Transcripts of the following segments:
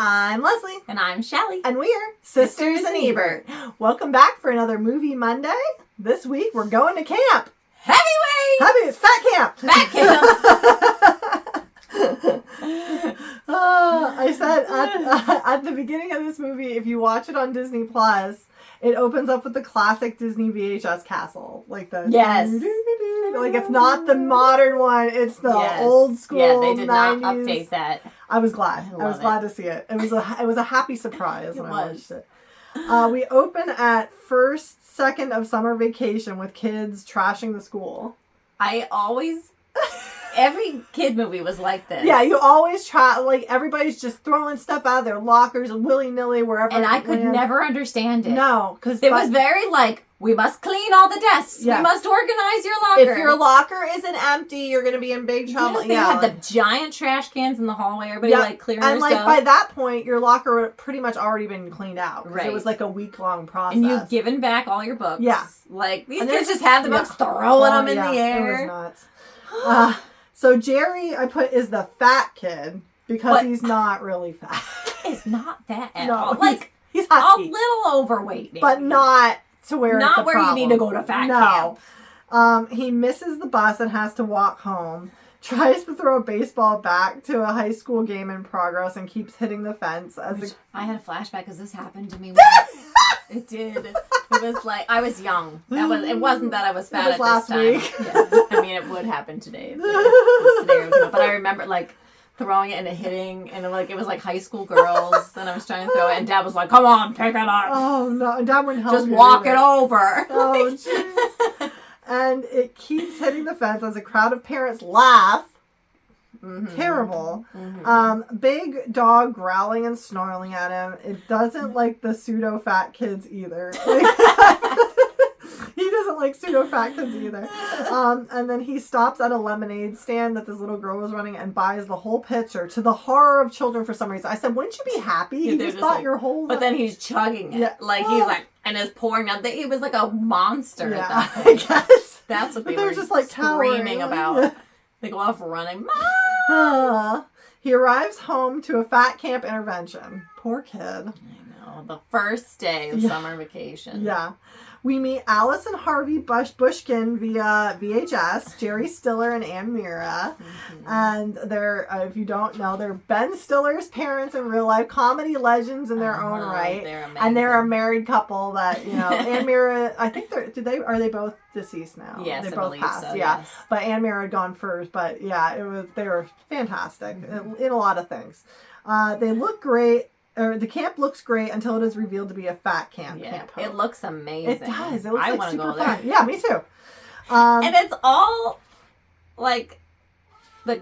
I'm Leslie. And I'm Shelly. And we are Sisters in Ebert. Welcome back for another Movie Monday. This week we're going to camp. Heavyweight! Fat camp! Fat camp! I said at the beginning of this movie, if you watch it on Disney Plus, it opens up with the classic Disney VHS castle. Like the... Yes. Like it's not the modern one, it's the old school 90s. Yeah, they did not update that. I was glad. I was glad to see it. It was a happy surprise when I watched it. We open at first second of summer vacation with kids trashing the school. Every kid movie was like this. Yeah, you always try, like, everybody's just throwing stuff out of their lockers willy-nilly wherever. And I could never understand it. No, because it was very like, we must clean all the desks. Yeah. We must organize your locker. If your locker isn't empty, you're going to be in big trouble. Yes, they had the giant trash cans in the hallway. Everybody clearing their stuff. And by that point, your locker would have pretty much already been cleaned out. Right. It was like a week-long process. And you've given back all your books. Yeah. Like, these kids just have the books, throwing them in the air. It was nuts. So Jerry, I put, is the fat kid because he's not really fat. He's not that at all. Like, he's husky. A little overweight, maybe. But not to where it's a where problem. You need to go to fat camp. He misses the bus and has to walk home. Tries to throw a baseball back to a high school game in progress and keeps hitting the fence. I had a flashback because this happened to me once. It did. It was like, I was young. It wasn't that I was fat at this time. Week. Yeah. I mean, it would happen today. But I remember, like, throwing it and hitting, and it was like high school girls, and I was trying to throw it, and Dad was like, come on, pick it up. Oh, no. Dad wouldn't help Just walk it over. Oh, jeez. And it keeps hitting the fence as a crowd of parents laugh. Mm-hmm. Terrible. Mm-hmm. Big dog growling and snarling at him. It doesn't like the pseudo-fat kids either. He doesn't like pseudo-fat kids either. And then he stops at a lemonade stand that this little girl was running and buys the whole pitcher to the horror of children for some reason. I said, wouldn't you be happy? You just thought your whole... But then he's chugging it. Yeah. Like, he's like... And it's pouring out. He was like a monster at that point. I guess. That's what they were just like screaming about. Yeah. They go off running. He arrives home to a fat camp intervention. Poor kid. I know. The first day of summer vacation. Yeah. We meet Alice and Harvey Bushkin via VHS, Jerry Stiller and Ann Mira. Mm-hmm. And they're, if you don't know, they're Ben Stiller's parents in real life, comedy legends in their own right. They're amazing. And they're a married couple that, Ann Mira, I think are they both deceased now? Yes, they I both believe passed. So, yeah. Yes. But Ann Mira had gone first, but yeah, they were fantastic in a lot of things. They look great. The camp looks great until it is revealed to be a fat camp. It looks amazing. It does. It looks like super go fun. there. Yeah, me too. And it's all like the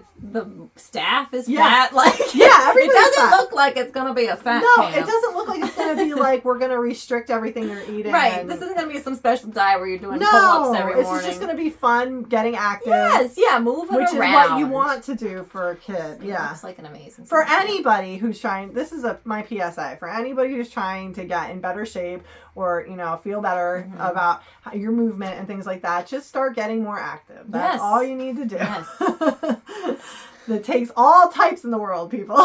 staff is fat. Like everybody's it doesn't fat. look like it's gonna be a fat camp. It doesn't look like it's gonna be like we're gonna restrict everything you're eating. Right. This isn't gonna be some special diet where you're doing pull-ups every morning. It's just gonna be fun, getting active. Yes, moving which around. Which is what you want to do for a kid. It looks like an amazing for anybody who's trying. This is my PSA for anybody who's trying to get in better shape or feel better about your movement and things like that. Just start getting more active. That's all you need to do. Yes. That takes all types in the world, people.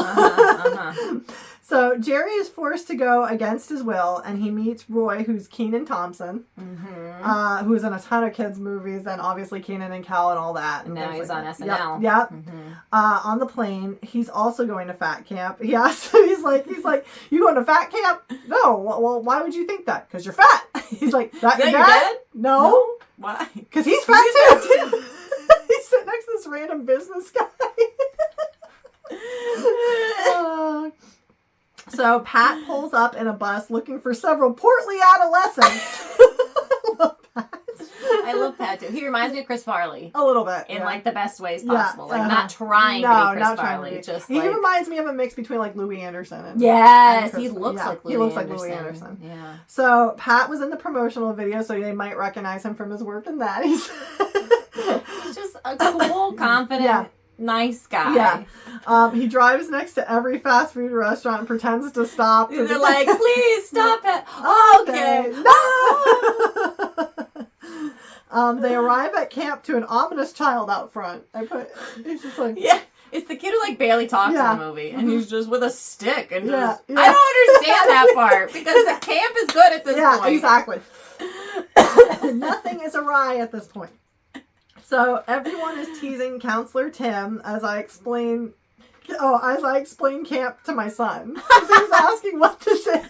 So Jerry is forced to go against his will, and he meets Roy, who's Kenan Thompson, who's in a ton of kids' movies, and obviously Kenan and Kel and all that. And now he's on SNL. Yep. On the plane, he's also going to fat camp. Yeah, so he's like, you going to fat camp? No. Well, why would you think that? Because you're fat. He's like, that your dad? No. Why? Because he's fat too. He's sitting next to this random business guy. So Pat pulls up in a bus looking for several portly adolescents. I love Pat too. He reminds me of Chris Farley. A little bit. In like the best ways possible. Like not trying to be Chris Farley. He reminds me of a mix between like Louis Anderson and he looks like Louis Anderson. Yeah. So Pat was in the promotional video, so they might recognize him from his work in that. He's just a cool, confident, nice guy. Yeah. He drives next to every fast food restaurant and pretends to stop. They're like, please stop it. Okay. No! They arrive at camp to an ominous child out front. He's just like... Yeah. It's the kid who like barely talks Yeah. in the movie, and he's just with a stick and Yeah, just. yeah. I don't understand that part because the camp is good at this Yeah, point. exactly. Nothing is awry at this point. So everyone is teasing Counselor Tim as I explain camp to my son. He's asking what this is.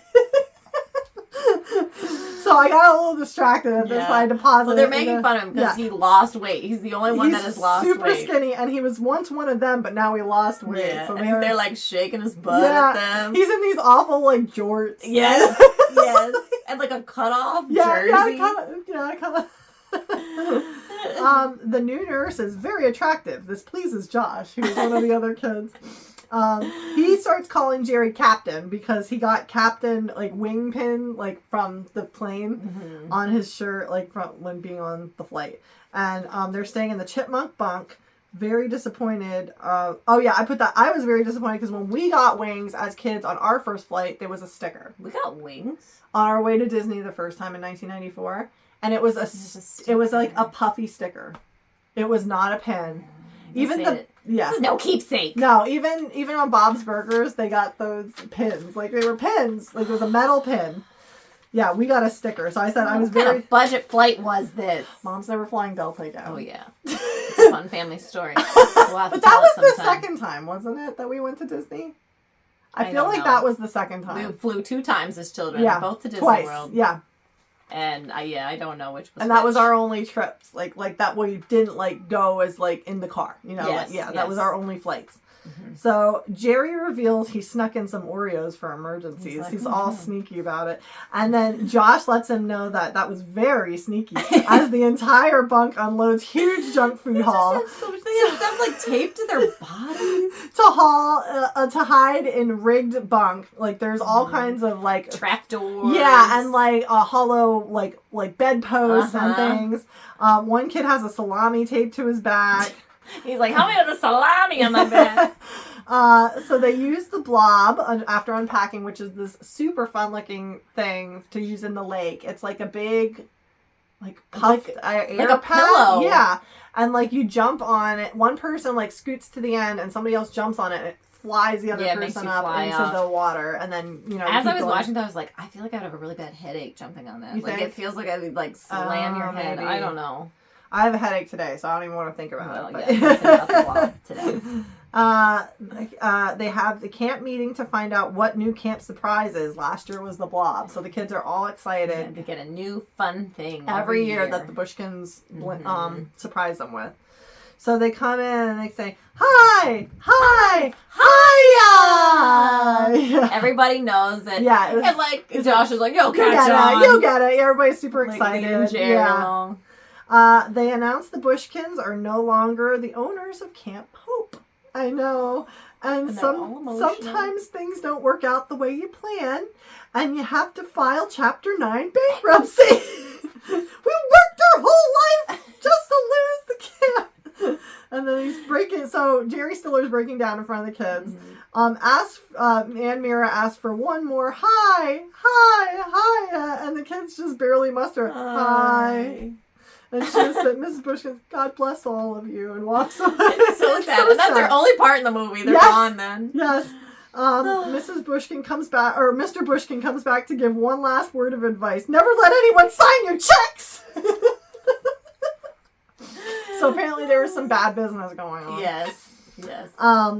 So I got a little distracted at this, so I deposited. Well, they're making fun of him because he lost weight. He's the only one that has lost weight. He's super skinny, and he was once one of them, but now he lost weight. Yeah, so and they're like shaking his butt at them. He's in these awful like jorts. Yes, yes, and like a cutoff jersey. The new nurse is very attractive. This pleases Josh, who's one of the other kids. He starts calling Jerry Captain because he got Captain like wing pin like from the plane on his shirt like from when being on the flight. And they're staying in the Chipmunk bunk. Very disappointed. I put that. I was very disappointed because when we got wings as kids on our first flight, there was a sticker. We got wings on our way to Disney the first time in 1994, and it was it was like a puffy sticker. It was not a pin. Even the this is no keepsake. No, even on Bob's Burgers, they got those pins. Like they were pins. Like it was a metal pin. Yeah, we got a sticker. So I said I was what kind of budget flight was this? Mom's never flying Delta again. Oh yeah, it's a fun family story. We'll have but to that was the sometime. second time, wasn't it, that we went to Disney? I feel like that was the second time. We flew 2 times as children, both to Disney twice. World. Yeah. And I don't know which was and that was our only trips. Like that we didn't like go as like in the car. You know, yes, that was our only flights. So Jerry reveals he snuck in some Oreos for emergencies. He's all sneaky about it. And then Josh lets him know that was very sneaky as the entire bunk unloads huge junk food haul. They have stuff like taped to their bodies. To hide in rigged bunk. Like there's all kinds of like trapdoors. Yeah, and like a hollow like bedposts and things. One kid has a salami taped to his back. He's like, how many of the salami on my back? So they use the blob after unpacking, which is this super fun looking thing to use in the lake. It's like a big, like puffed air like a pad. pillow. Yeah, and like you jump on it. One person like scoots to the end, and somebody else jumps on it. And it flies the other person up into the water, and then As I was watching that, I was like, I feel like I'd have a really bad headache jumping on that. Like it feels like I would like slam your head. Maybe. I don't know. I have a headache today, so I don't even want to think about it. Yeah, about the blob today. They have the camp meeting to find out what new camp surprise is. Last year was the blob, so the kids are all excited. To get a new fun thing every year that the Bushkins surprise them with. So they come in and they say, "Hi, hi, hiya!" Everybody knows it. Yeah, and like Josh is like, "You'll catch on. You'll get it." Everybody's super excited. Along. They announced the Bushkins are no longer the owners of Camp Hope. I know. And sometimes things don't work out the way you plan, and you have to file Chapter 9 bankruptcy. We worked our whole life just to lose the camp. And then he's so Jerry Stiller's breaking down in front of the kids. Ann Mira asked for one more hi, and the kids just barely muster hi. And she said, Mrs. Bush goes, "God bless all of you," and walks away. It's so sad. So that's their only part in the movie. They're gone then. Yes. Mrs. Bushkin comes back, or Mr. Bushkin comes back to give one last word of advice. Never let anyone sign your checks! So apparently there was some bad business going on. Yes.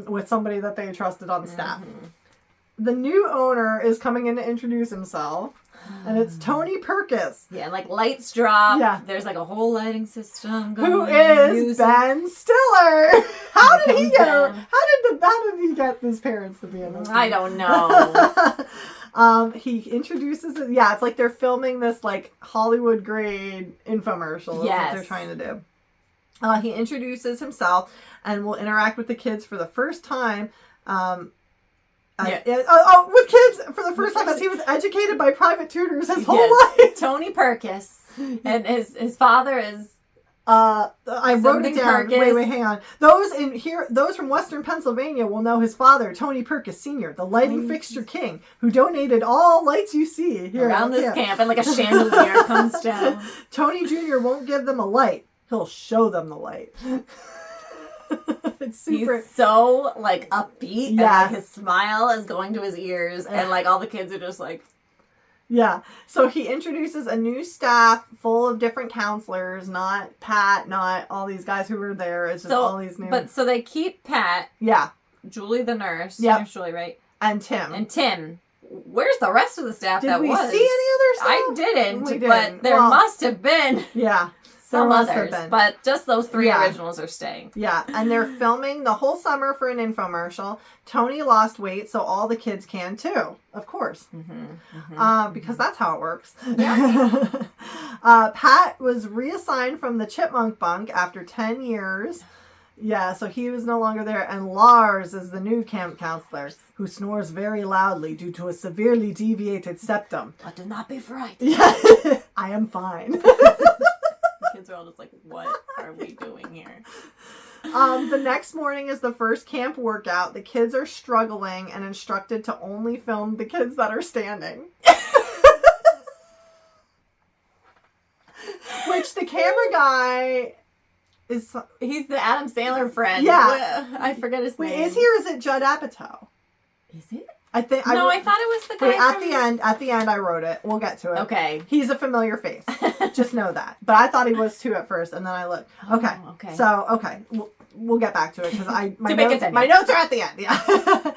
With somebody that they trusted on staff. The new owner is coming in to introduce himself. And it's Tony Perkis. Yeah, like lights drop. Yeah. There's like a whole lighting system going. Who is Ben Stiller? How did he get his parents to be in this? I don't know. He introduces it. Yeah, it's like they're filming this like Hollywood grade infomercial. That's what they're trying to do. He introduces himself and will interact with the kids for the first time. With kids for the first time, as he was educated by private tutors his whole life. Tony Perkis, and his father is. I wrote it down. Perkis. Wait, hang on. Those from Western Pennsylvania will know his father, Tony Perkis Sr., the lighting fixture king, who donated all lights you see here around this camp, and like a chandelier comes down. Tony Jr. won't give them a light; he'll show them the light. It's super. He's so, like, upbeat. Yeah. And, like, his smile is going to his ears. And, like, all the kids are just like... Yeah. So he introduces a new staff full of different counselors, not Pat, not all these guys who were there. It's just all these new... But, so they keep Pat. Yeah. Julie the nurse. Yep. Name's Julie, right? And Tim. And Tim. Where's the rest of the staff Did that we was? see any other staff? I didn't, We didn't. but there must have been Yeah. some must have others. been. But just those three Yeah. originals are staying. Yeah, and they're filming the whole summer for an infomercial. Tony lost weight, so all the kids can too, of course. Because that's how it works. Yeah. Pat was reassigned from the chipmunk bunk after 10 years. Yeah, so he was no longer there. And Lars is the new camp counselor, who snores very loudly due to a severely deviated septum. But do not be frightened. Yeah, I am fine. The kids are all just like, what are we doing here? The next morning is the first camp workout. The kids are struggling and instructed to only film the kids that are standing. Which the camera guy is... He's the Adam Sandler friend. Yeah. I forget his Wait, name. is he or is it Judd Apatow? Is it? I think... No, I thought it was the guy Wait, at from... the end I wrote it. We'll get to it. Okay. He's a familiar face. Just know that. But I thought he was too at first, and then I looked. Okay. Oh, okay. So, okay. We'll get back to it, because my my notes are at the end. Yeah.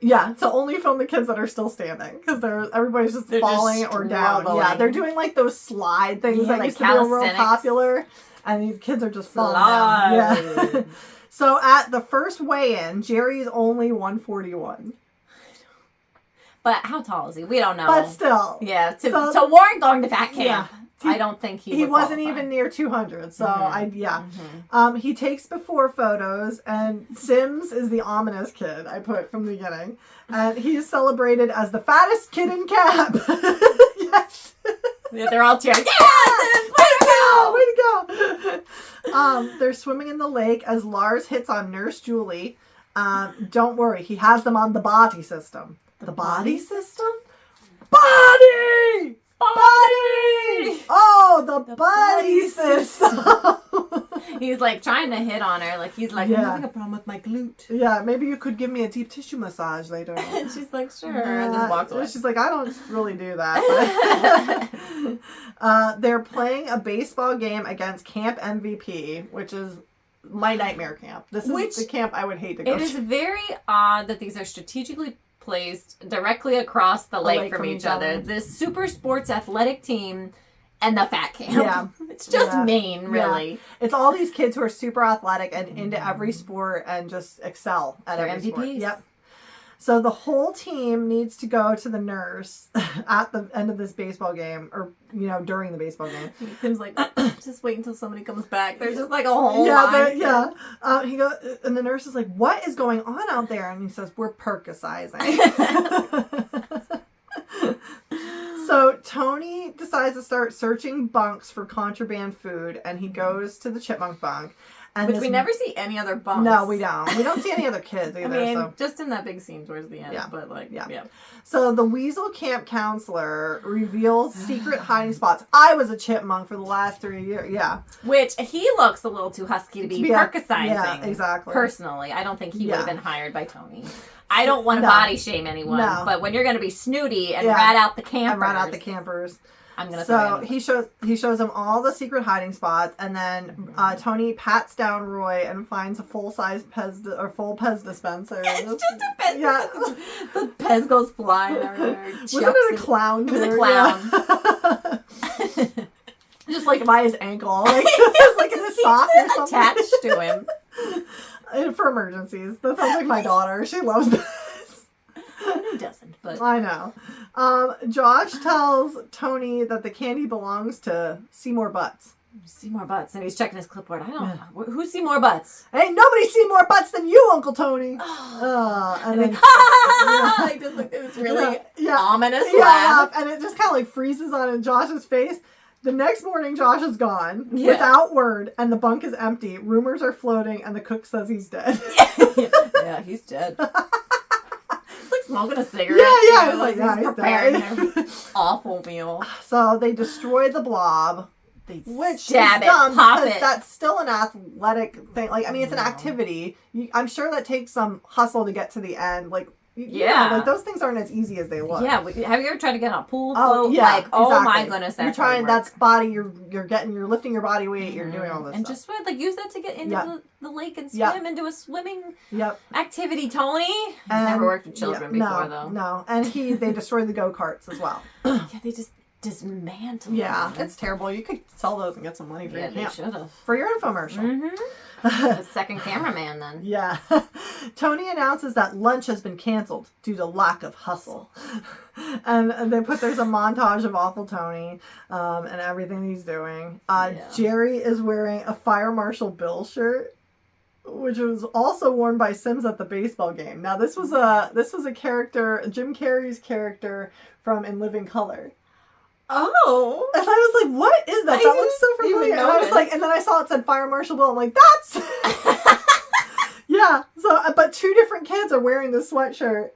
Yeah, so only film the kids that are still standing, because everybody's just falling or down. Yeah, they're doing like those slide things that like used to be real popular, and these kids are just falling down. Yeah. So at the first weigh-in, Jerry's only 141. But how tall is he? We don't know. But still. Yeah, to warrant going to fat camp. Yeah. I don't think he wasn't qualify. even near 200, so he takes before photos, and Sims is the ominous kid I put from the beginning, and he's celebrated as the fattest kid in camp. Yes. Yeah, they're all cheering. Yeah, Sims, way to go, way to go. They're swimming in the lake as Lars hits on Nurse Julie. Don't worry, he has them on the body system. The body system? Body! Body! Oh, the body system. He's like trying to hit on her. Like he's like, I'm having a problem with my glute. Yeah, maybe you could give me a deep tissue massage later. And she's like, sure. And just walks away. She's like, I don't really do that. But they're playing a baseball game against Camp MVP, which is my nightmare camp. This is the camp I would hate to go to. It is very odd that these are strategically placed directly across the lake from each other. This super sports athletic team and the fat camp. Yeah. It's just Maine, really. Yeah. It's all these kids who are super athletic and into every sport and just excel at every sport. Yep. So the whole team needs to go to the nurse at the end of this baseball game, or, during the baseball game. Tim's like, just wait until somebody comes back. There's just like a whole line. He goes, and the nurse is like, what is going on out there? And he says, we're percusizing. So Tony decides to start searching bunks for contraband food, and he goes to the chipmunk bunk. And Which we never see any other bunks. No, we don't. We don't see any other kids either. I mean, just in that big scene towards the end. Yeah. But yeah. So the Weasel Camp counselor reveals secret hiding spots. I was a chipmunk for the last 3 years. Yeah. Which he looks a little too husky to be percusizing. Yeah, exactly. Personally, I don't think he would have been hired by Tony. I don't want to body shame anyone, but when you're going to be snooty and rat out the campers. I'm gonna. So he shows him all the secret hiding spots, and then Tony pats down Roy and finds a full Pez dispenser. It's just a Pez. Yeah, the Pez goes flying everywhere. Wasn't it a clown? It was a clown. Just like by his ankle, like it's like in his sock or something. Attached to him. And for emergencies. That sounds like my daughter. She loves Pez. Who doesn't? But I know. Josh tells Tony that the candy belongs to Seymour Butts. Seymour Butts, and he's checking his clipboard. I don't know. Who's Seymour Butts? Ain't nobody Seymour Butts than you, Uncle Tony. And then like just like this really ominous laugh. And it just kind of like freezes on Josh's face. The next morning, Josh is gone without word, and the bunk is empty. Rumors are floating, and the cook says he's dead. Yeah, he's dead. He's like smoking a cigarette. Yeah. He's preparing their awful meal. So they destroy the blob. which stab is dumb it, pop because it. That's still an athletic thing. Like, I mean, it's an activity. I'm sure that takes some hustle to get to the end. Like, like those things aren't as easy as they look. Yeah, have you ever tried to get on a pool float? Oh, yeah, like, oh my goodness, that's you're trying. That's body. You're lifting your body weight. You're doing all this and stuff. just use that to get into the lake and swim and do a swimming activity. Tony, he's never worked with children before though. No, and they destroyed the go-karts as well. Yeah, they just dismantled. Yeah, it's terrible. You could sell those and get some money for your camp. Should have for your infomercial. Mm-hmm. The second cameraman then. Yeah. Tony announces that lunch has been canceled due to lack of hustle. And there's a montage of awful Tony and everything he's doing. Jerry is wearing a Fire Marshal Bill shirt, which was also worn by Sims at the baseball game. Now this was a character, Jim Carrey's character from In Living Color. Oh. And I was like, what is that? That looks so familiar. And I was like, and then I saw it said Fire Marshal Bill. I'm like, that's... Yeah. So, but two different kids are wearing this sweatshirt.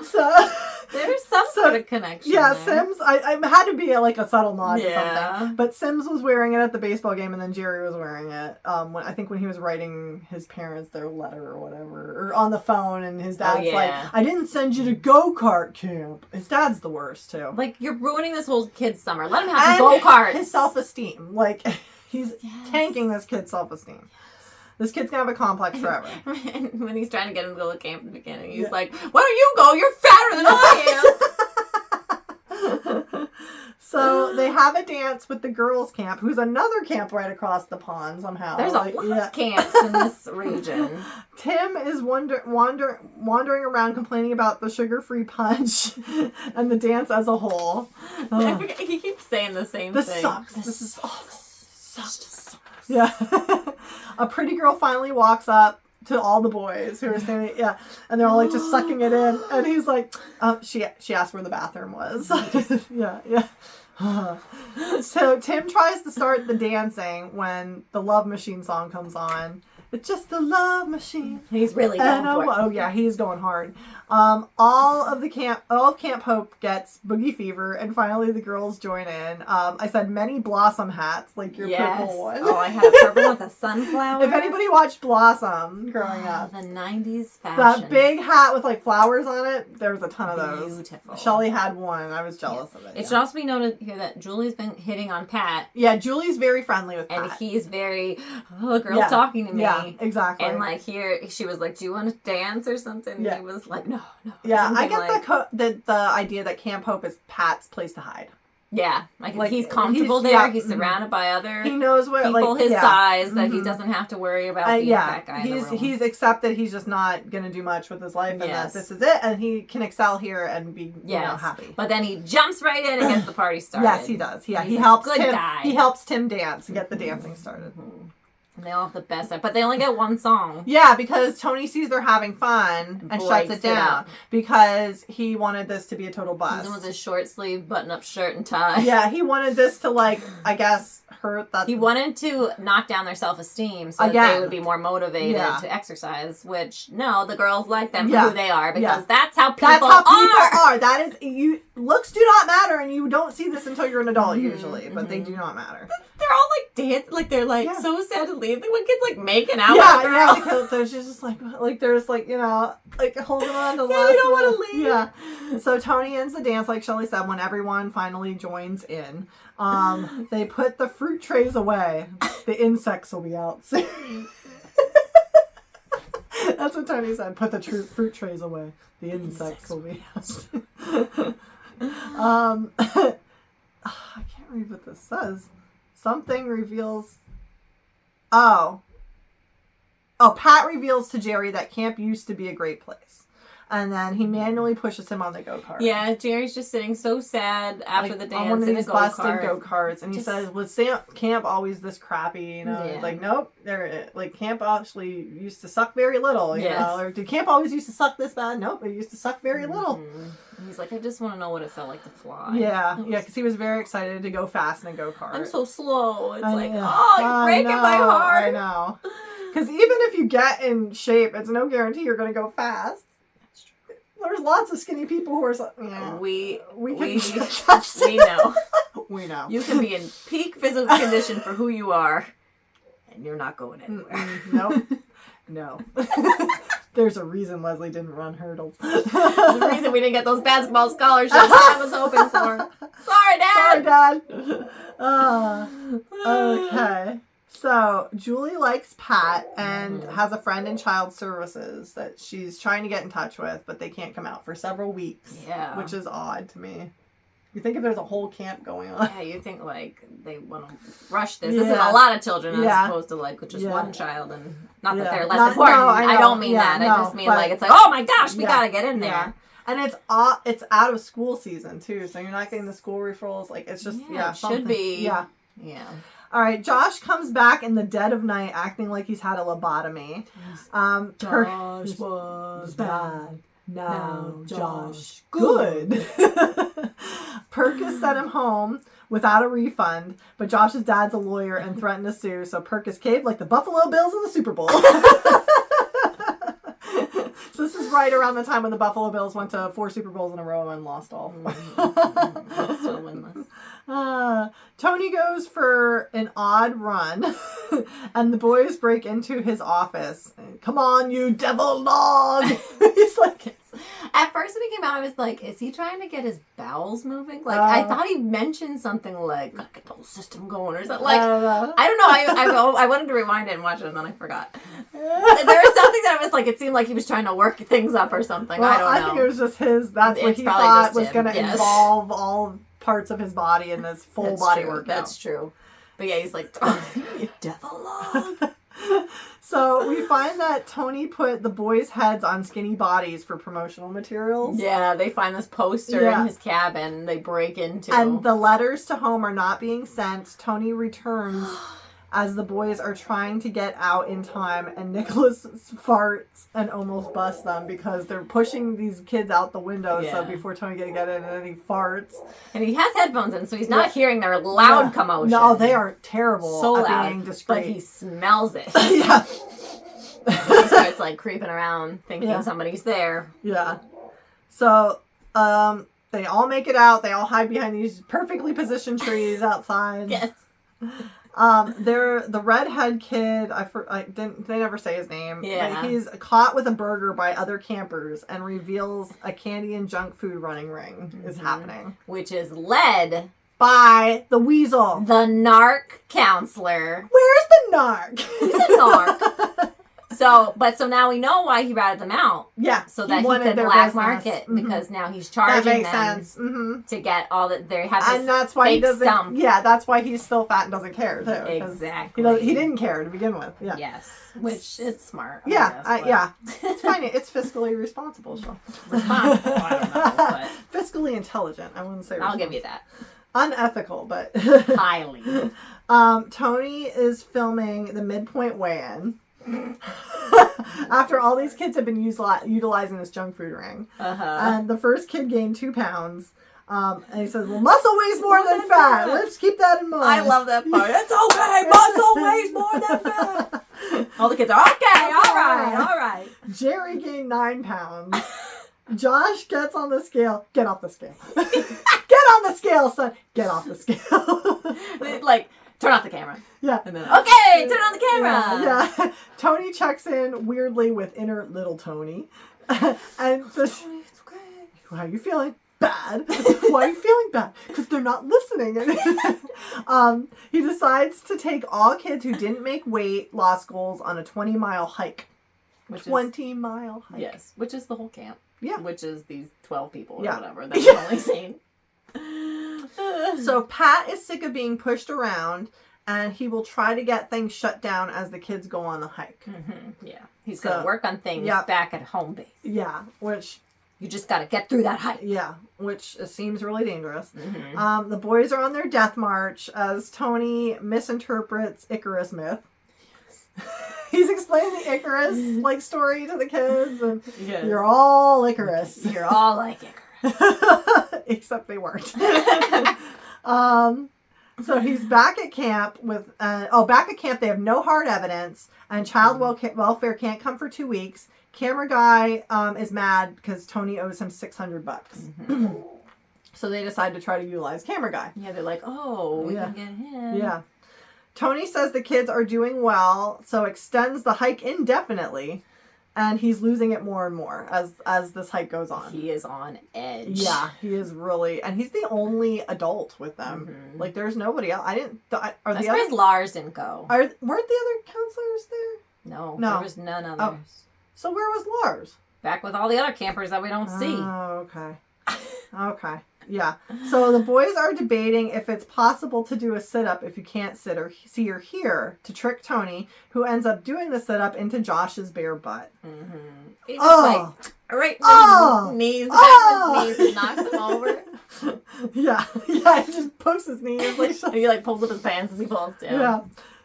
So... There's some sort of connection. Yeah, there. Sims, I had to be a subtle nod to something. But Sims was wearing it at the baseball game, and then Jerry was wearing it. When he was writing his parents their letter or whatever, or on the phone, and his dad's like, "I didn't send you to go-kart camp." His dad's the worst too. Like, you're ruining this whole kid's summer. Let him have go-karts. His self-esteem, like he's tanking this kid's self-esteem. This kid's gonna have a complex forever. And when he's trying to get him to go to camp in the beginning, he's like, "Why don't you go? You're fatter than I am." So they have a dance with the girls' camp, who's another camp right across the pond somehow. There's a lot of camps in this region. Tim is wandering around complaining about the sugar-free punch and the dance as a whole. He keeps saying the same thing. This sucks. This is awful. Sucks. Yeah. A pretty girl finally walks up to all the boys who are standing, and they're all like just sucking it in, and he's like, she asked where the bathroom was. Yeah. So Tim tries to start the dancing when the Love Machine song comes on. It's just the love machine. He's really going for it. Oh yeah, he's going hard. All of Camp Hope gets boogie fever, and finally the girls join in. I said many Blossom hats, like your purple one. Oh, I have purple with a sunflower. If anybody watched Blossom growing up, the 90s fashion. That big hat with like flowers on it, there was a ton of those. Beautiful. Shelly had one. I was jealous of it. It should also be noted here that Julie's been hitting on Pat. Yeah, Julie's very friendly with Pat. And he's very, girl's talking to me. Yeah, exactly. And like here, she was like, "Do you want to dance or something?" And he was like, "No." Yeah, I get the idea that Camp Hope is Pat's place to hide. Yeah, like he's comfortable there. He's surrounded by other he knows what, people his size that he doesn't have to worry about being that guy. He's accepted he's just not going to do much with his life, and that this is it, and he can excel here and be happy. But then he jumps right in and gets the party started. Yes, he does. Yeah, he helps Tim. Guy. He helps Tim dance and get the dancing started. Mm-hmm. And they all have the best, but they only get one song. Yeah, because Tony sees they're having fun and shuts it down because he wanted this to be a total bust. With his short sleeve button-up shirt and tie. Yeah, he wanted this to I guess, hurt that. He wanted to knock down their self-esteem so that they would be more motivated to exercise. Which the girls like them for who they are because that's how people are. That is looks do not matter, and you don't see this until you're an adult usually, but they do not matter. They're all like dancing, like they're like so sad to leave. The one kid's like making out with a girl. Because there's just like there's like holding on to the last. They don't want to leave. Yeah. So Tony ends the dance like Shelly said when everyone finally joins in. They put the fruit trays away. The insects will be out soon. That's what Tony said. Put the fruit trays away. The insects will be out. I can't read what this says. Something reveals... Pat reveals to Jerry that camp used to be a great place. And then he manually pushes him on the go-kart. Yeah, Jerry's just sitting so sad after the dance on one of in these a go-kart. busted go-karts. And he says, was camp always this crappy? It's like, nope. Camp actually used to suck very little, you know? Or did camp always used to suck this bad? Nope, it used to suck very little. And he's like, I just want to know what it felt like to fly. Yeah, because he was very excited to go fast in a go-kart. I'm so slow. It's you're breaking my heart. I know. Because even if you get in shape, it's no guarantee you're going to go fast. There's lots of skinny people who are... We know. We know. You can be in peak physical condition for who you are, and you're not going anywhere. Nope. No. There's a reason Leslie didn't run hurdles. There's a reason we didn't get those basketball scholarships I was hoping for. Sorry, Dad. Sorry, Dad. Okay. So, Julie likes Pat and has a friend in child services that she's trying to get in touch with, but they can't come out for several weeks. Yeah. Which is odd to me. You think if there's a whole camp going on. Yeah, you think, like, they want to rush this. This is a lot of children as opposed to, like, just one child. And not that they're less important. No, I don't mean that. I just mean, like, it's like, oh, my gosh, we got to get in there. And it's out of school season, too, so you're not getting the school referrals. Like, it's just, it should be. Yeah. Yeah. All right, Josh comes back in the dead of night acting like he's had a lobotomy. Josh was bad. Now Josh good. Perkis sent him home without a refund, but Josh's dad's a lawyer and threatened to sue, so Perkis caved like the Buffalo Bills in the Super Bowl. So this is right around the time when the Buffalo Bills went to 4 Super Bowls in a row and lost all. Still winless. Tony goes for an odd run, and the boys break into his office. Come on, you devil dog! He's like... At first when he came out, I was like, is he trying to get his bowels moving? Like, I thought he mentioned something like, gotta get the whole system going or something. Like, I don't know. I wanted to rewind it and watch it, and then I forgot. There was something that was like, it seemed like he was trying to work things up or something. Well, I don't know. I think it was just that's what he thought was going to involve all parts of his body in this full body workout. That's true. But yeah, he's like, oh, you devil dog. So we find that Tony put the boys' heads on skinny bodies for promotional materials. Yeah, they find this poster in his cabin. They break into. And the letters to home are not being sent. Tony returns as the boys are trying to get out in time, and Nicholas farts and almost busts them because they're pushing these kids out the window. So before Tony can get in, and then he farts. And he has headphones in, so he's not hearing their loud commotion. No, they are terrible. So at loud, being discreet. but he smells it. Yeah. He starts like creeping around, thinking somebody's there. Yeah. So, they all make it out. They all hide behind these perfectly positioned trees outside. Yes. They're the redhead kid. They never say his name. Yeah. But he's caught with a burger by other campers and reveals a candy and junk food running ring is happening, which is led by the Weasel, the narc counselor. Where's the narc? He's a narc. So now we know why he ratted them out. Yeah. So that he could black market because now he's charging them to get all that they have. And that's why he doesn't. Stump. Yeah, that's why he's still fat and doesn't care too. Exactly. He didn't care to begin with. Yeah. Yes. Which it's smart. Yeah. It's fine. It's fiscally responsible. So. Responsible. I don't know. But fiscally intelligent. I wouldn't say. I'll give you that. Unethical, but highly. Tony is filming the midpoint weigh-in. After all these kids have been utilizing this junk food ring. And the first kid gained 2 pounds. And he says, well, muscle weighs more than fat. Let's keep that in mind. I love that part. It's okay. Muscle weighs more than fat. All the kids are, okay, all right. Jerry gained 9 pounds. Josh gets on the scale. Get off the scale. Get on the scale, son. Get off the scale. Like, turn off the camera. Yeah. And then, okay, turn on the camera. Yeah. Tony checks in weirdly with inner little Tony. And it's okay. How are you feeling? Bad. Why are you feeling bad? Because they're not listening. He decides to take all kids who didn't make weight loss goals on a 20-mile hike. 20-mile hike. Yes. Which is the whole camp. Yeah. Which is these 12 people or whatever that we've only seen. So Pat is sick of being pushed around, and he will try to get things shut down as the kids go on the hike. Yeah. He's going to work on things back at home base. Yeah, which... You just got to get through that hike. Yeah, which seems really dangerous. The boys are on their death march as Tony misinterprets Icarus myth. He's explaining the Icarus story to the kids, and you're all Icarus. You're all like Icarus. Except they weren't. So he's back at camp with... back at camp they have no hard evidence, and child welfare can't come for 2 weeks. Camera guy is mad because Tony owes him $600. So they decide to try to utilize camera guy. Yeah, they're like, oh, we can get him. Yeah. Tony says the kids are doing well, so extends the hike indefinitely, and he's losing it more and more as this hike goes on. He is on edge. Yeah, he is really, and he's the only adult with them. Mm-hmm. Like, there's nobody else. I'm surprised Lars didn't go. Weren't the other counselors there? No, there was none others. Oh. So where was Lars? Back with all the other campers that we don't see. Oh, okay. Okay. Yeah. So the boys are debating if it's possible to do a sit-up if you can't see or hear to trick Tony, who ends up doing the sit-up into Josh's bare butt. Mm-hmm. He's right in his knees, his knees, and knocks him over. Yeah. He just pokes his knees. He pulls up his pants as he falls down. Yeah.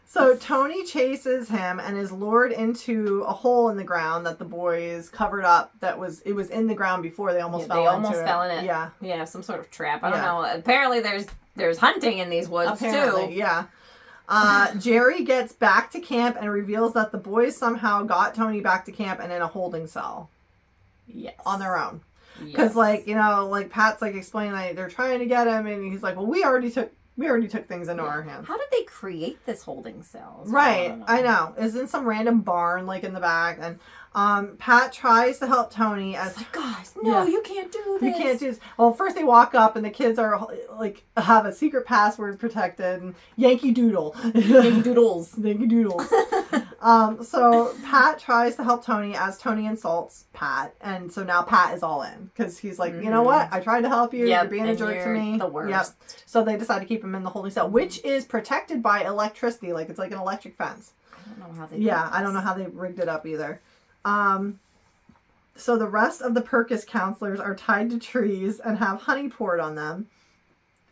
So Tony chases him and is lured into a hole in the ground that the boys covered up. It was in the ground before they almost fell into it. They almost fell in it. Yeah. Yeah, some sort of trap. I don't know. Apparently there's hunting in these woods too. Yeah. Jerry gets back to camp and reveals that the boys somehow got Tony back to camp and in a holding cell. Yes. On their own. Because Pat's explaining they're trying to get him, and he's like, well, we already took things into our hands. How did they create this holding cell? Right, I know. It's in some random barn, in the back, and Pat tries to help Tony as guys, no, you can't do this. You can't do this. Well, first they walk up, and the kids are have a secret password protected, and Yankee Doodle, Yankee Doodles. So Pat tries to help Tony as Tony insults Pat, and so now Pat is all in because he's like, you know what? I tried to help you. You're being a jerk to me. The worst. Yep. So they decide to keep him in the holding cell, which is protected by electricity. It's like an electric fence. I don't know how they. Yeah, I don't know how they rigged it up either. So the rest of the Perkis counselors are tied to trees and have honey poured on them.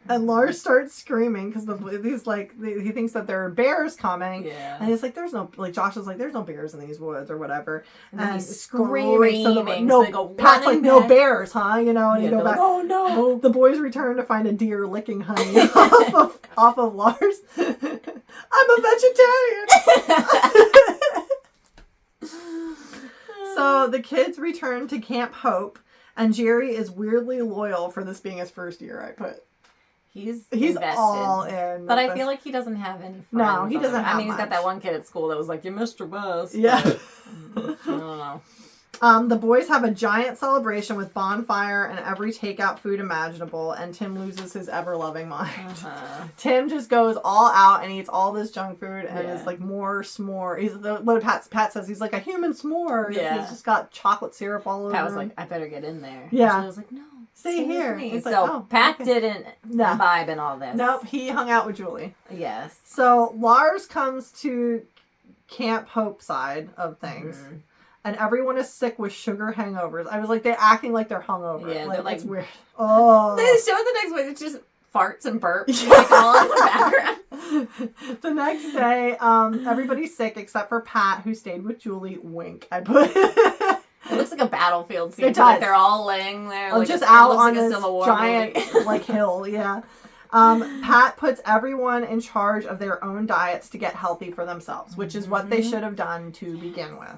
And Lars starts screaming because he thinks that there are bears coming. Yeah. And it's there's no, Josh is there's no bears in these woods or whatever. And he's screaming. So they go Pat's no bears, huh? And you go back. Oh no. The boys return to find a deer licking honey off of Lars. I'm a vegetarian. So the kids return to Camp Hope, and Jerry is weirdly loyal for this being his first year, I put. He's invested. All in. But I feel like he doesn't have any friends. No, he doesn't have he's got that one kid at school that was like, you missed your bus. Yeah. I don't know. The boys have a giant celebration with bonfire and every takeout food imaginable, and Tim loses his ever-loving mind. Uh-huh. Tim just goes all out and eats all this junk food and is more s'more. What Pat says, he's like a human s'more. Yeah. He's just got chocolate syrup all over Pat was him. like, I better get in there. Yeah. And she was like, no. Stay here. So Pat didn't imbibe in all this. Nope, he hung out with Julie. Yes. So Lars comes to Camp Hope side of things. Mm-hmm. And everyone is sick with sugar hangovers. I was like, they're acting like they're hungover. Yeah, they're it's weird. Oh. They show the next one. It's just farts and burps all in the background. The next day, everybody's sick except for Pat, who stayed with Julie. Wink. I put. It looks like a battlefield scene. It does. They're all laying there. Just out on this giant hill. Yeah. Pat puts everyone in charge of their own diets to get healthy for themselves, which is what they should have done to begin with.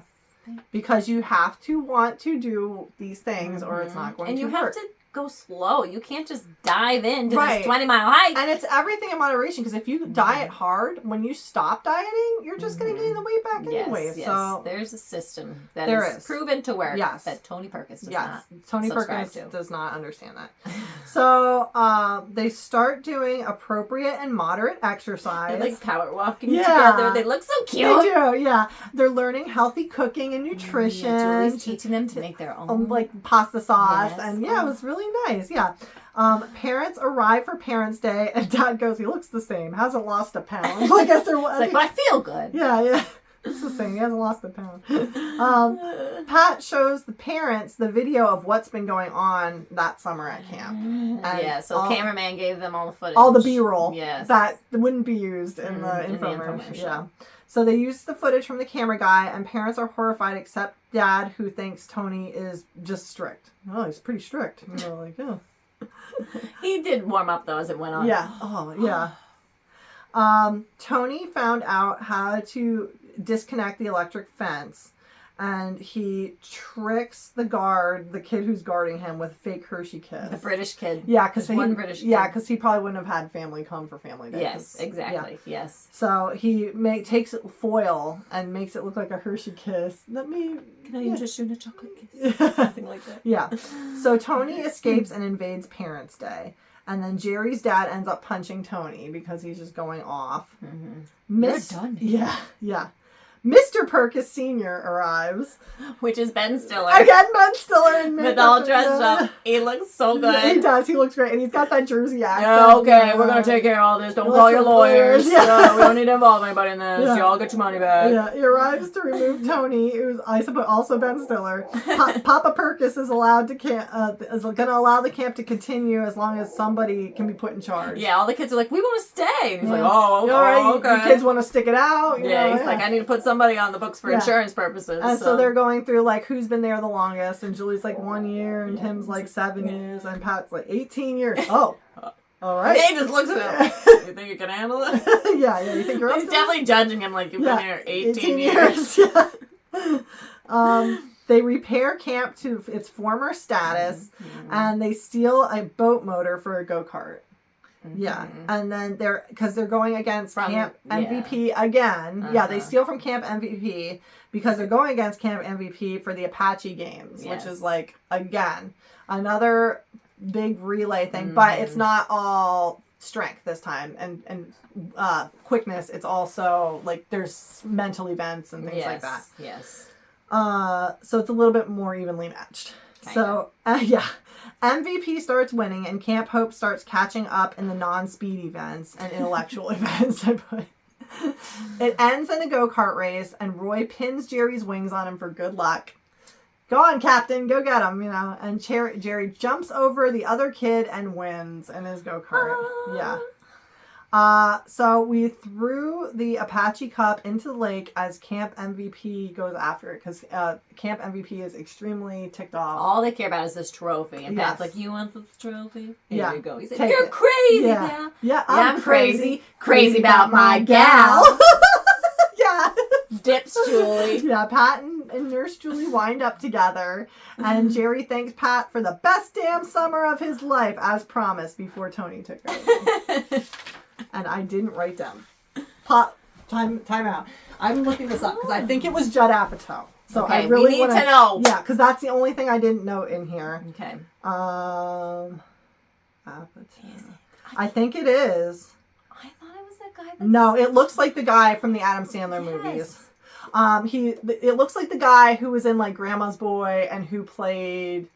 Because you have to want to do these things or it's not going to work. And you have to go slow. You can't just dive into this 20-mile hike. And it's everything in moderation, because if you diet hard, when you stop dieting, you're just going to gain the weight back anyway. Yes. So there's a system that is proven to work that Tony Perkis does not Tony Perkis does not understand that. So they start doing appropriate and moderate exercise. They're power walking together. They look so cute. They do, yeah. They're learning healthy cooking and nutrition. Julie's teaching them to make their own pasta sauce. And it was really nice. Yeah. Parents arrive for Parents' Day, and Dad goes, he looks the same. Hasn't lost a pound. I guess there was. But I feel good. Yeah. It's the same. He hasn't lost a pound. Pat shows the parents the video of what's been going on that summer at camp. And so cameraman gave them all the footage. All the B-roll. Yes. That wouldn't be used in the infomercial. Yeah. So they use the footage from the camera guy, and parents are horrified except Dad, who thinks Tony is just strict. Oh, he's pretty strict. He did warm up, though, as it went on. Yeah. Oh, yeah. Tony found out how to disconnect the electric fence, and he tricks the kid who's guarding him, with a fake Hershey kiss. The British kid. Yeah, because one British kid. Yeah, because he probably wouldn't have had family come for family day. Yes, exactly. Yeah. Yes. So he takes foil and makes it look like a Hershey kiss. Can I just shoot a chocolate kiss? Something like that. Yeah. So Tony escapes and invades Parents' Day. And then Jerry's dad ends up punching Tony because he's just going off. Mm-hmm. You're done. Yeah. Mr. Perkis Sr. arrives. Which is Ben Stiller. Again, Ben Stiller in makeup. With all dressed up. He looks so good. Yeah, he does. He looks great. And he's got that Jersey accent. Yeah, okay, we're going to take care of all this. Don't call your lawyers. Yeah. We don't need to involve anybody in this. Yeah. Y'all get your money back. Yeah, he arrives to remove Tony, who's, I suppose, also Ben Stiller. Papa Perkis is allowed to is going to allow the camp to continue as long as somebody can be put in charge. Yeah, all the kids are like, we want to stay. And he's like, oh, okay. The kids want to stick it out. He's like, I need to put somebody on the books for insurance purposes. And so they're going through, like, who's been there the longest, and Julie's like 1 year, and Tim's like 7 years, and Pat's like 18 years. Oh, all right. He just looks at him. You think you can handle it? Yeah, you think you're up He's definitely judging him like you've been here 18 years. Yeah. They repair camp to its former status, and they steal a boat motor for a go-kart. Yeah, and then they're going against Camp MVP again. Yeah, they steal from Camp MVP because they're going against Camp MVP for the Apache Games, which is like, again, another big relay thing, but it's not all strength this time and quickness. It's also like there's mental events and things like that. Yes. So it's a little bit more evenly matched. So MVP starts winning, and Camp Hope starts catching up in the non-speed events and intellectual events. It ends in a go-kart race, and Roy pins Jerry's wings on him for good luck. Go on, Captain, go get him, And Jerry jumps over the other kid and wins in his go-kart. Yeah. So we threw the Apache Cup into the lake as Camp MVP goes after it, because Camp MVP is extremely ticked off. All they care about is this trophy. And Pat's like, you want this trophy? Here you go. He's like, take you're it. Crazy now. Yeah, I'm crazy. Crazy about my gal. Yeah. Dips Julie. Yeah, Pat and Nurse Julie wind up together, and Jerry thanks Pat for the best damn summer of his life, as promised, before Tony took over. And I didn't write down. Time out. I'm looking this up because I think it was Judd Apatow. So I really want to know. Yeah, because that's the only thing I didn't note in here. Okay. Apatow. I think it is. I thought it was that guy. No, it looks like the guy from the Adam Sandler movies. It looks like the guy who was in like Grandma's Boy and who played.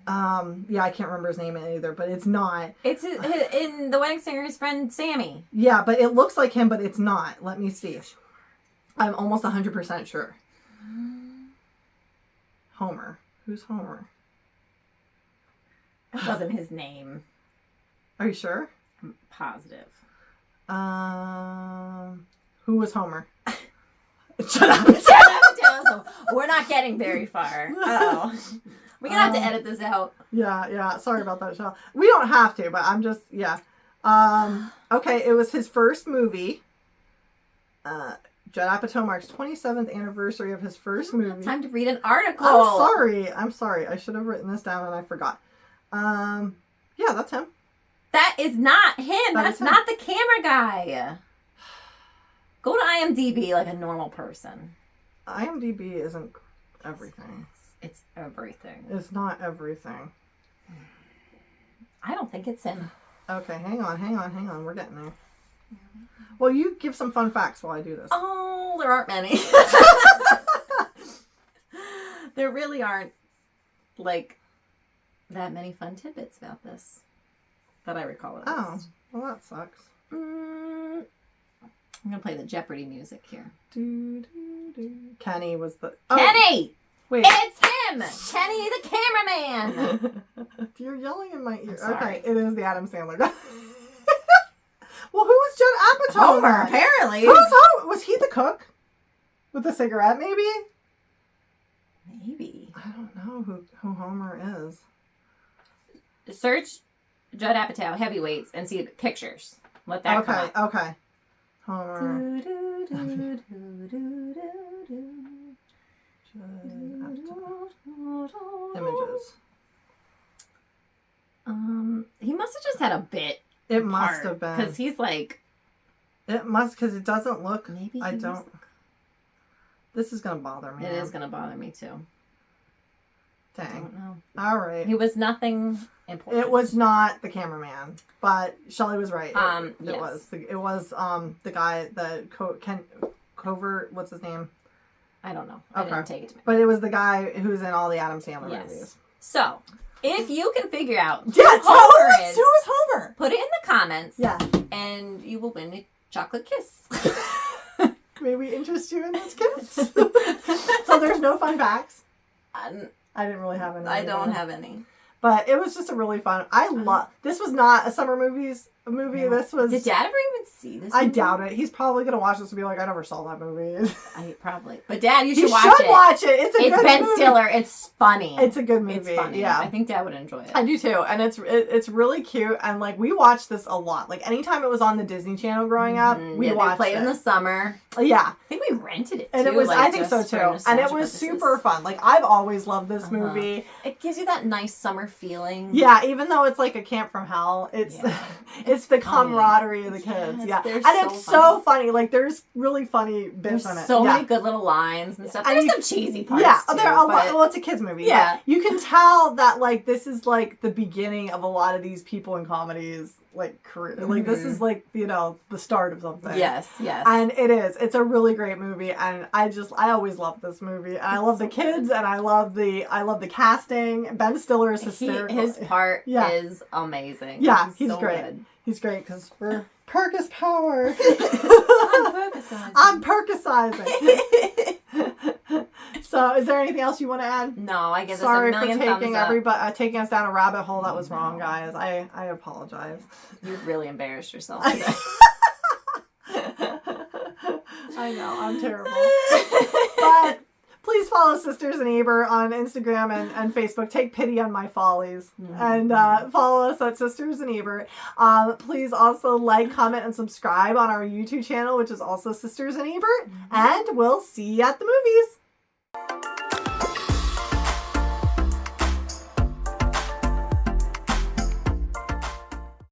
Yeah, I can't remember his name either, but it's not. It's in The Wedding Singer, his friend Sammy. Yeah, but it looks like him, but it's not. Let me see. I'm almost 100% sure. Homer. Who's Homer? That wasn't his name. Are you sure? I'm positive. Who was Homer? Shut up. We're not getting very far. Uh-oh. We're going to have to edit this out. Yeah. Sorry about that, Shell. We don't have to, but I'm just, okay, it was his first movie. Judd Apatow marks 27th anniversary of his first movie. Time to read an article. I'm sorry. I should have written this down and I forgot. Yeah, that's him. That is not him. That's not the camera guy. Go to IMDb like a normal person. IMDb isn't everything. It's everything. It's not everything. I don't think it's him. Okay, hang on. We're getting there. Well, you give some fun facts while I do this. Oh, there aren't many. There really aren't, like, that many fun tidbits about this that I recall at least. Oh, well, that sucks. I'm going to play the Jeopardy music here. Kenny was the... Kenny! Wait. It's him! Kenny the cameraman! You're yelling in my ear. Okay, it is the Adam Sandler guy. Well, who was Judd Apatow? Homer, apparently. Who's Homer? Was he the cook? With the cigarette, maybe? Maybe. I don't know who Homer is. Search Judd Apatow heavyweights and see the pictures. Let that come up. Okay. Homer. Images. He must have just had a bit. It must have been. Because he's like... It must, because it doesn't look... Maybe I don't... This is going to bother me. It is going to bother me, too. Dang. I don't know. All right. He was nothing important. It was not the cameraman, but Shelley was right. Yes. It was the guy, Covert, what's his name? I don't know. I didn't take it to me. But it was the guy who's in all the Adam Sandler movies. So, if you can figure out who is Homer, put it in the comments. Yeah. And you will win a chocolate kiss. May we interest you in this kiss? So there's no fun facts? I didn't really have any. I don't have any. But it was just a really fun. This was not a summer movie. No. This was. Did Dad ever even see this movie? I doubt it. He's probably gonna watch this and be like, I never saw that movie. Probably. But Dad, you should watch it. Watch it. It's good Ben movie. Stiller. It's funny. It's a good movie. It's funny. Yeah. I think Dad would enjoy it. I do too. And it's really cute. And like we watched this a lot. Like anytime it was on the Disney Channel growing up, we watched it. Played in the summer. Yeah. I think we rented it too. And it was, I think so too. And it was super fun. Like I've always loved this movie. It gives you that nice summer feeling. Yeah, even though it's like a camp from hell, it's the camaraderie of the kids. Yeah. And it's so funny. Like there's really funny bits in it. So many good little lines and stuff. There's some cheesy parts. Yeah, too, well, it's a kids movie. Yeah. You can tell that like this is like the beginning of a lot of these people in comedies like career. Like this is like, the start of something. Yes. And it is. It's a really great movie, and I always love this movie. And I love the kids, and I love the casting. Ben Stiller is hysterical. His part is amazing. Yeah, he's so great. Good. He's great because perk is power. I'm perkicizing. So, is there anything else you want to add? No, I guess sorry for taking us down a rabbit hole that was wrong, guys. I apologize. You really embarrassed yourself today. I know, I'm terrible. But please follow Sisters and Ebert on Instagram and Facebook. Take pity on my follies. And follow us at Sisters and Ebert. Please also like, comment, and subscribe on our YouTube channel, which is also Sisters and Ebert. And we'll see you at the movies.